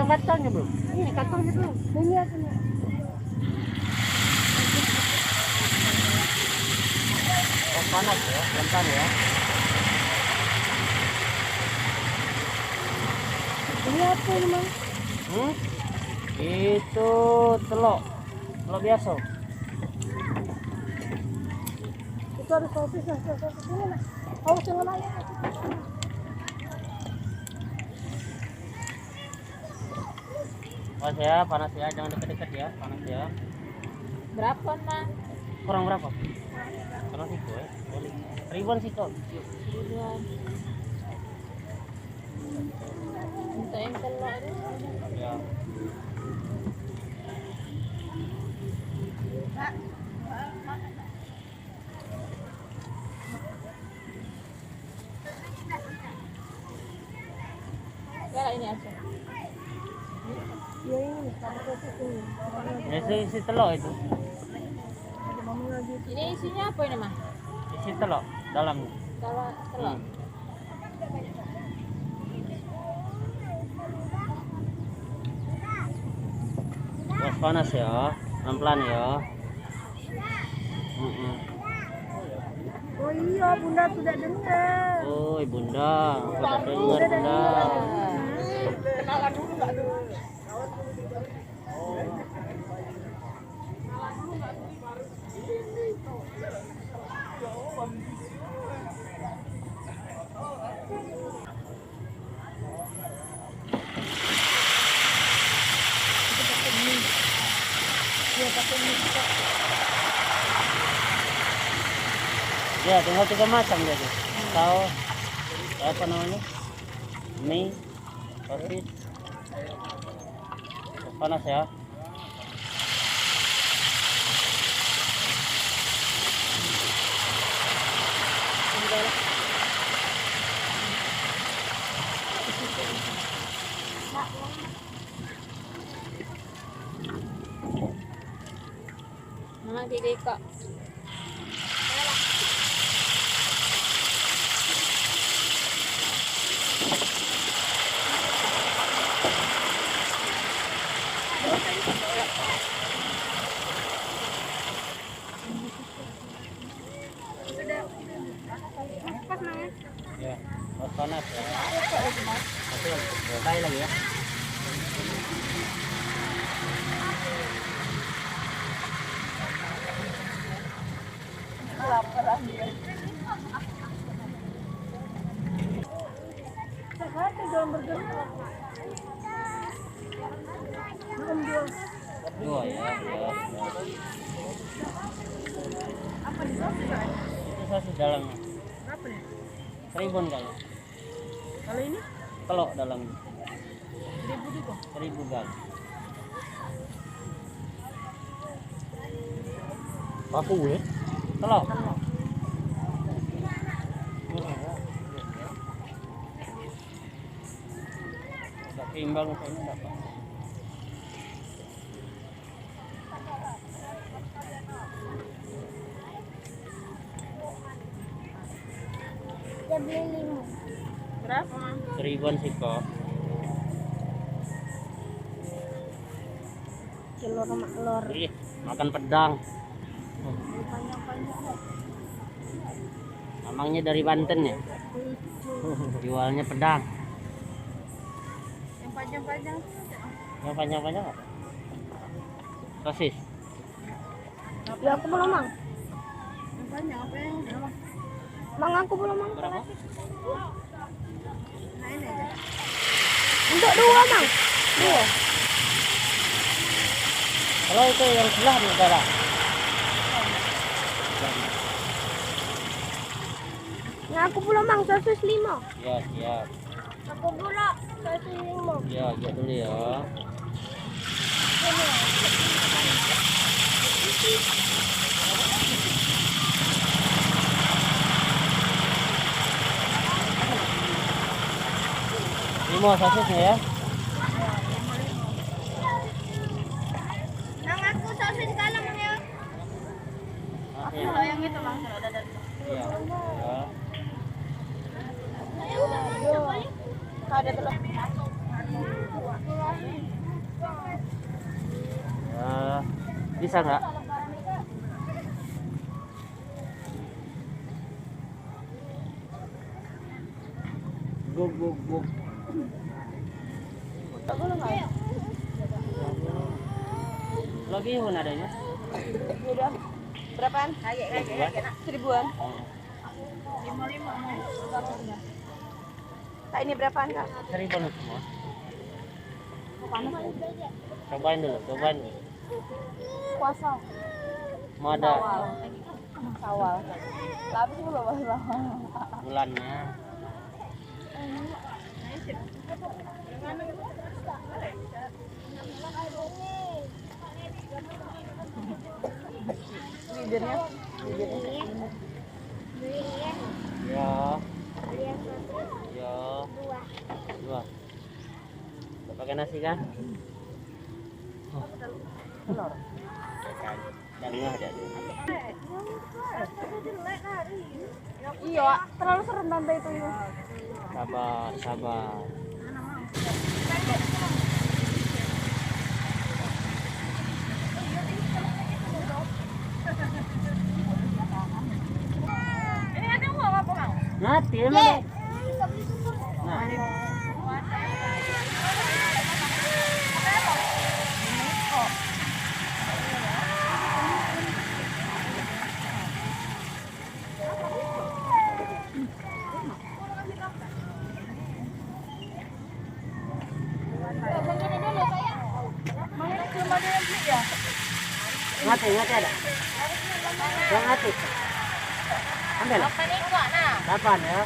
kacangnya belum? Ini kacangnya belum. Ini apa nih? Oh, panas ya, rentan ya. Ini apa ini, Mang? Itu telur biasa. Itu ada sosisnya, sosis ini, Mas. Oh, jangan aja. Panas ya, panas ya, jangan dekat-dekat ya, panas ya. Berapa, Mak? Kurang berapa? Kurang itu ya, boleh. Ribuan sih kok. Ribuan. Minta yang telur itu. Ya. Ya ini aja. Ya ini, sama sosis ini. Isi telur itu. Ada mama lagi. Ini isinya apa ini, Mas? Isi telur dalamnya. Telur. Bos panas ya, pelan-pelan ya. Oh iya, Bunda sudah dengar. Oh, Bunda, udah dengar Bunda. Kenalan dulu enggak tuh? Ya, tinggal 3 macam jadi. Tahu apa namanya? Mie, sosis. Panas ya. Mama gigi kok. Ya, bos panas ya. Satu lagi, lagi ya. Laparan dia. Sehat dalam bergerak. Ambil. Dua ya. Apa di sosis? Itu sosis dalamnya. Berapa nih? 1000 kali. Kalau ini? Telur dalamnya. 1000 juga. 1000 kali. Paku ya? Telur. Agak timbang kayaknya dapat. Ya beli 5. Berapa, Mang? 1000-an sih kok. Telur sama telur. Ih, makan pedang. Panjang-panjang. Emangnya dari Banten ya? Jualnya pedang. Yang panjang-panjang. Yang panjang-panjang apa? Sosis. Ya aku belum, Mang. Yang panjang apa yang? Mang, aku belum, Mang. Berapa? Nah, ini aja. Untuk 2, Mang. 2. Kalau itu yang sebelah negara. Ya aku pula, Mang, sosis 5. Ya, siap. Aku pula sosis 5. Ya, ya dulu ya. Lima sosisnya ya. Mang, aku sosis kalem ya. Makasih. Kalau yang itu, Mang, kalau ada dari. Iya. Ya. Ada telur. Bisa nggak? Guk guk guk. Lagi pun adanya. Udah. Berapaan? Seribuan. Oh, 55. Kak ini berapaan, Kak? 1.000 semua. Panas. Cobain dulu, cobain dulu. Puasa. Mau ada Sawal. Habis belum masalah. bulannya. Bibirnya. Ya, ya, dua. Udah pakai nasi kan? Telur. Dan nggak ada. Iya, terlalu serem tante itu. Sabar, sabar. Ini ada uang apa, Kang? Mati emang. Nah, mati ada. Yang mati. Ambil. Apa nih, Kak? Nah. 8 ya.